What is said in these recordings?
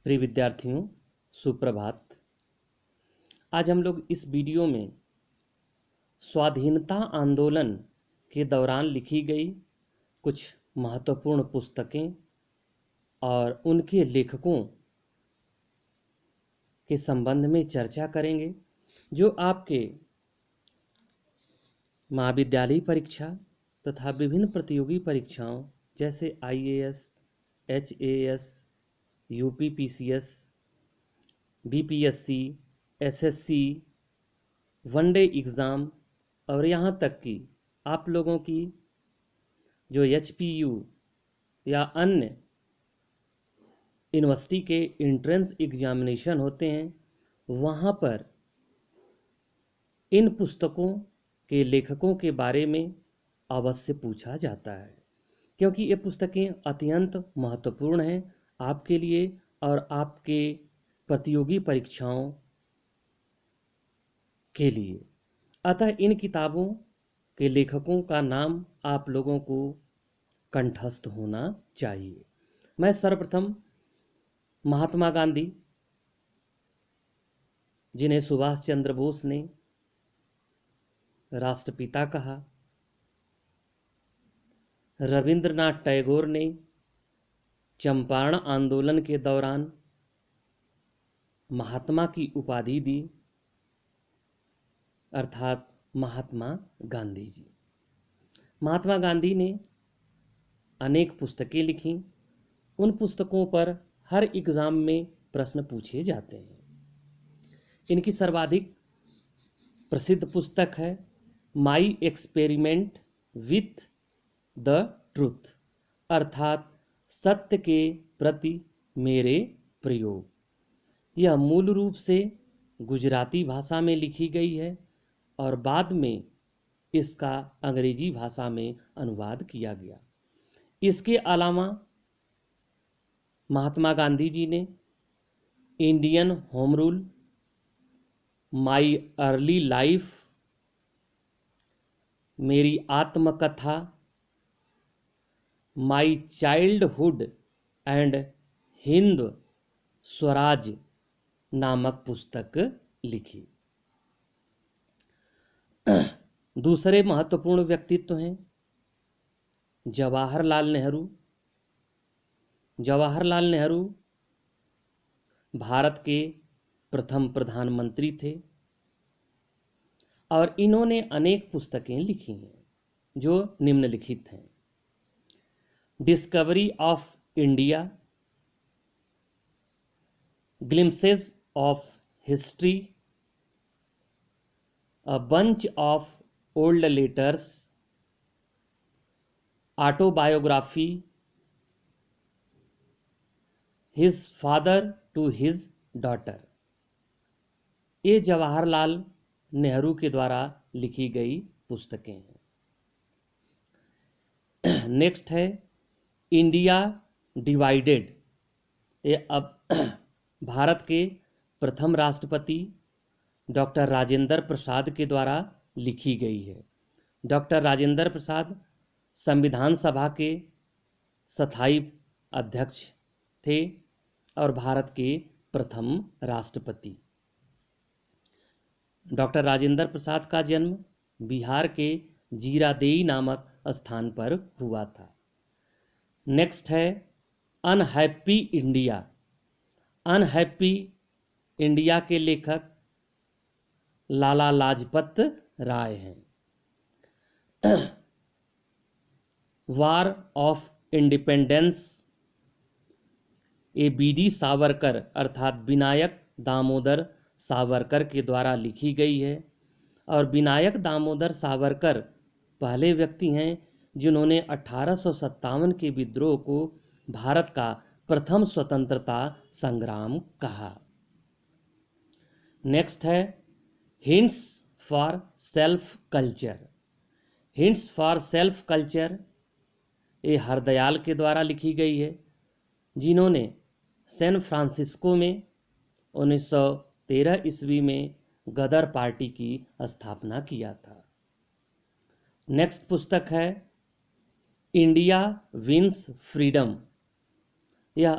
प्रिय विद्यार्थियों, सुप्रभात। आज हम लोग इस वीडियो में स्वाधीनता आंदोलन के दौरान लिखी गई कुछ महत्वपूर्ण पुस्तकें और उनके लेखकों के संबंध में चर्चा करेंगे, जो आपके महाविद्यालयी परीक्षा तथा विभिन्न प्रतियोगी परीक्षाओं जैसे IAS, HAS, UPPCS, BPSC, SSC, one day exam और यहाँ तक कि आप लोगों की जो HPU या अन्य यूनिवर्सिटी के एंट्रेंस एग्जामिनेशन होते हैं, वहाँ पर इन पुस्तकों के लेखकों के बारे में अवश्य पूछा जाता है, क्योंकि ये पुस्तकें अत्यंत महत्वपूर्ण हैं आपके लिए और आपके प्रतियोगी परीक्षाओं के लिए। अतः इन किताबों के लेखकों का नाम आप लोगों को कंठस्थ होना चाहिए। मैं सर्वप्रथम महात्मा गांधी, जिन्हें सुभाष चंद्र बोस ने राष्ट्रपिता कहा, रविंद्रनाथ टैगोर ने चंपारण आंदोलन के दौरान महात्मा की उपाधि दी, अर्थात महात्मा गांधी जी। महात्मा गांधी ने अनेक पुस्तकें लिखीं। उन पुस्तकों पर हर एग्ज़ाम में प्रश्न पूछे जाते हैं। इनकी सर्वाधिक प्रसिद्ध पुस्तक है my experiment with the truth, अर्थात सत्य के प्रति मेरे प्रयोग। यह मूल रूप से गुजराती भाषा में लिखी गई है और बाद में इसका अंग्रेजी भाषा में अनुवाद किया गया। इसके अलावा महात्मा गांधी जी ने Indian home rule, my early life, मेरी आत्मकथा, my childhood and Hind Swaraj नामक पुस्तक लिखी। दूसरे महत्वपूर्ण व्यक्तित्व हैं जवाहरलाल नेहरू। जवाहरलाल नेहरू भारत के प्रथम प्रधानमंत्री थे और इन्होंने अनेक पुस्तकें लिखी हैं जो निम्नलिखित हैं: discovery of India, glimpses of history, a bunch of old letters, autobiography, his father to his daughter. ये जवाहरलाल नेहरू के द्वारा लिखी गई पुस्तकें हैं। नेक्स्ट है इंडिया डिवाइडेड। ये अब भारत के प्रथम राष्ट्रपति डॉक्टर राजेंद्र प्रसाद के द्वारा लिखी गई है। डॉक्टर राजेंद्र प्रसाद संविधान सभा के स्थायी अध्यक्ष थे और भारत के प्रथम राष्ट्रपति। डॉक्टर राजेंद्र प्रसाद का जन्म बिहार के जीरादेई नामक स्थान पर हुआ था। नेक्स्ट है अनहैप्पी इंडिया। अनहैप्पी इंडिया के लेखक लाला लाजपत राय हैं। वार ऑफ इंडिपेंडेंस, ये BD सावरकर अर्थात विनायक दामोदर सावरकर के द्वारा लिखी गई है और विनायक दामोदर सावरकर पहले व्यक्ति हैं जिन्होंने 1857 के विद्रोह को भारत का प्रथम स्वतंत्रता संग्राम कहा। नेक्स्ट है hints for self culture. Hints for self culture ये हरदयाल के द्वारा लिखी गई है, जिन्होंने सैन फ्रांसिस्को में 1913 ईस्वी में गदर पार्टी की स्थापना किया था। नेक्स्ट पुस्तक है इंडिया विंस फ्रीडम। यह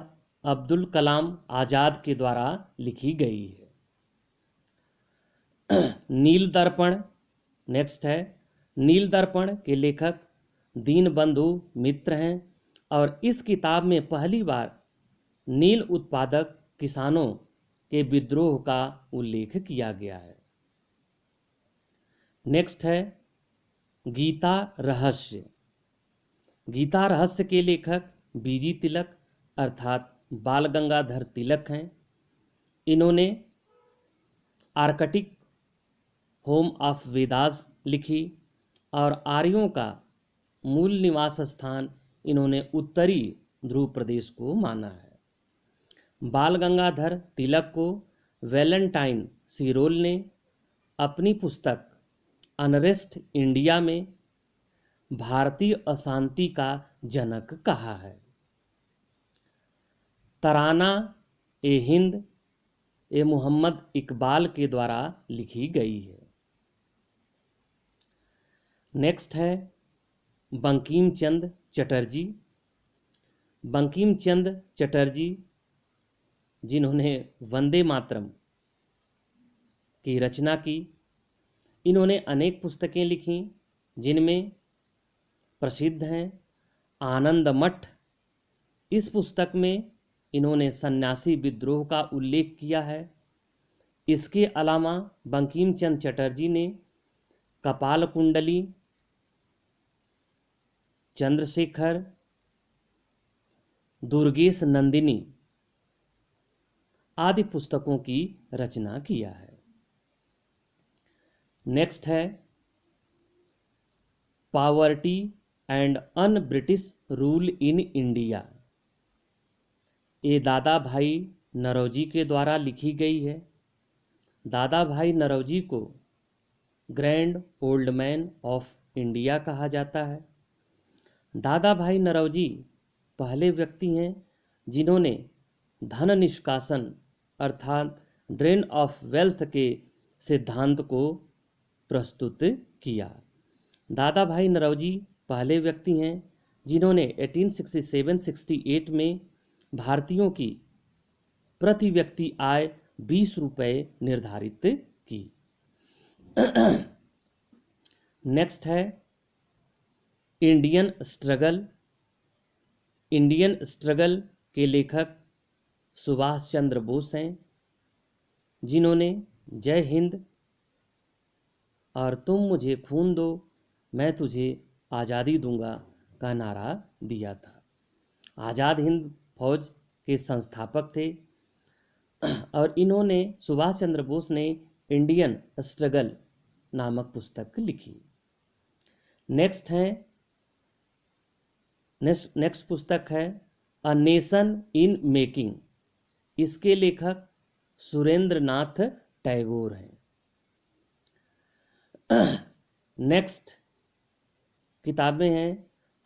अब्दुल कलाम आज़ाद के द्वारा लिखी गई है। नील दर्पण नेक्स्ट है। नील दर्पण के लेखक दीनबंधु मित्र हैं और इस किताब में पहली बार नील उत्पादक किसानों के विद्रोह का उल्लेख किया गया है। नेक्स्ट है गीता रहस्य। गीता रहस्य के लेखक बीजी तिलक अर्थात बाल गंगाधर तिलक हैं। इन्होंने आर्कटिक होम ऑफ वेदास लिखी और आर्यों का मूल निवास स्थान इन्होंने उत्तरी ध्रुव प्रदेश को माना है। बाल गंगाधर तिलक को वैलेंटाइन सिरोल ने अपनी पुस्तक अनरेस्ट इंडिया में भारतीय अशांति का जनक कहा है। तराना ए हिंद ए मोहम्मद इकबाल के द्वारा लिखी गई है। नेक्स्ट है बंकिम चंद्र चटर्जी। बंकिम चंद्र चटर्जी जिन्होंने वंदे मातरम की रचना की, इन्होंने अनेक पुस्तकें लिखी जिनमें प्रसिद्ध हैं आनंद मठ। इस पुस्तक में इन्होंने सन्यासी विद्रोह का उल्लेख किया है। इसके अलावा बंकिम चंद्र चटर्जी ने कपाल कुंडली, चंद्रशेखर, दुर्गेश नंदिनी आदि पुस्तकों की रचना किया है। नेक्स्ट है poverty and un British rule in India. ये दादा भाई नरौजी के द्वारा लिखी गई है। दादा भाई नरौजी को grand old man of India कहा जाता है। दादा भाई नरौजी पहले व्यक्ति हैं जिन्होंने धन निष्कासन अर्थात ड्रेन ऑफ वेल्थ के सिद्धांत को प्रस्तुत किया। दादा भाई नरौजी पहले व्यक्ति हैं जिन्होंने 1867-68 में भारतीयों की प्रति व्यक्ति आय 20 रुपये निर्धारित की। नेक्स्ट है इंडियन स्ट्रगल। इंडियन स्ट्रगल के लेखक सुभाष चंद्र बोस हैं जिन्होंने जय हिंद और तुम मुझे खून दो मैं तुझे आज़ादी दूंगा का नारा दिया था। आज़ाद हिंद फौज के संस्थापक थे और इन्होंने सुभाष चंद्र बोस ने इंडियन स्ट्रगल नामक पुस्तक लिखी। नेक्स्ट पुस्तक है अ नेशन इन मेकिंग। इसके लेखक सुरेंद्र नाथ टैगोर हैं। नेक्स्ट किताबें हैं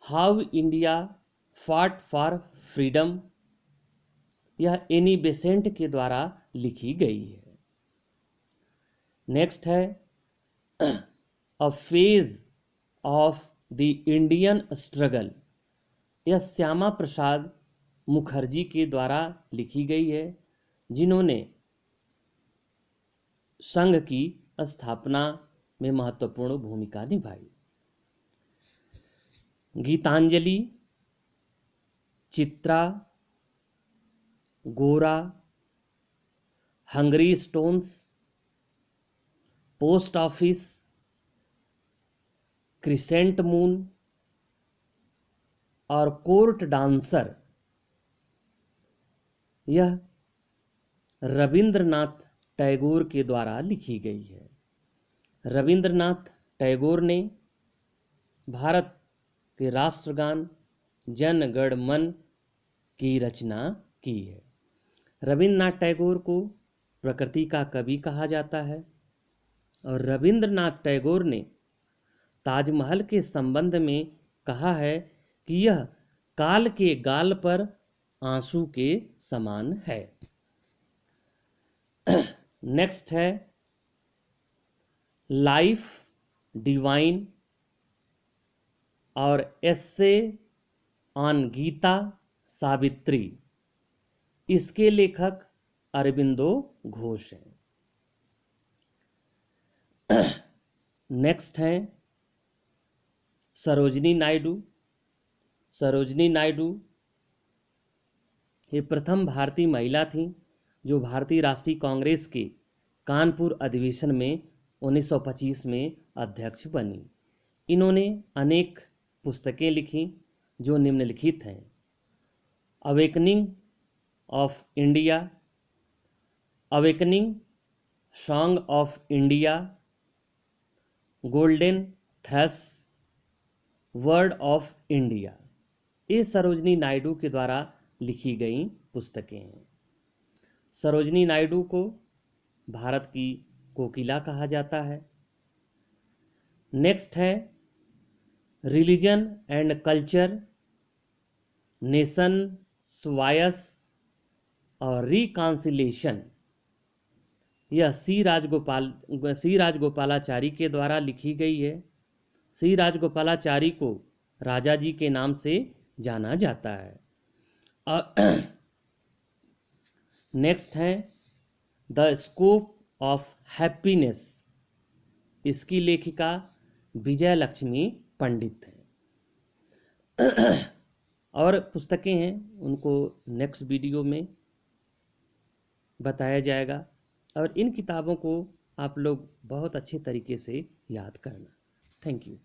हाउ इंडिया फाट फॉर फ्रीडम। यह एनी बेसेंट के द्वारा लिखी गई है। नेक्स्ट है a phase of the Indian struggle. यह श्यामा प्रसाद मुखर्जी के द्वारा लिखी गई है जिन्होंने संघ की स्थापना में महत्वपूर्ण भूमिका निभाई। गीतांजलि, चित्रा, गोरा, Hungary stones, post office, crescent moon और कोर्ट डांसर यह रविंद्रनाथ टैगोर के द्वारा लिखी गई है। रविंद्रनाथ टैगोर ने भारत के राष्ट्रगान जन गण मन की रचना की है। रविंद्रनाथ टैगोर को प्रकृति का कवि कहा जाता है और रविंद्रनाथ टैगोर ने ताजमहल के संबंध में कहा है कि यह काल के गाल पर आंसू के समान है। नेक्स्ट है लाइफ डिवाइन और एस्से ऑन गीता सावित्री। इसके लेखक अरबिंदो घोष हैं। नेक्स्ट हैं सरोजिनी नायडू। सरोजिनी नायडू ये प्रथम भारतीय महिला थीं जो भारतीय राष्ट्रीय कांग्रेस के कानपुर अधिवेशन में 1925 में अध्यक्ष बनी। इन्होंने अनेक पुस्तकें लिखी जो निम्नलिखित हैं: awakening of India, awakening, song of India, golden threshold, word of India. ये सरोजिनी नायडू के द्वारा लिखी गई पुस्तकें हैं। सरोजिनी नायडू को भारत की कोकिला कहा जाता है। नेक्स्ट है रिलीजन एंड कल्चर, नेशन स्वायस और रिकॉन्सिलेशन। यह सी राजगोपालाचारी के द्वारा लिखी गई है। सी राजगोपालाचारी को राजा जी के नाम से जाना जाता है। नेक्स्ट है द स्कोप ऑफ हैप्पीनेस। इसकी लेखिका विजय लक्ष्मी पंडित हैं। और पुस्तकें हैं उनको नेक्स्ट वीडियो में बताया जाएगा, और इन किताबों को आप लोग बहुत अच्छे तरीके से याद करना। Thank you.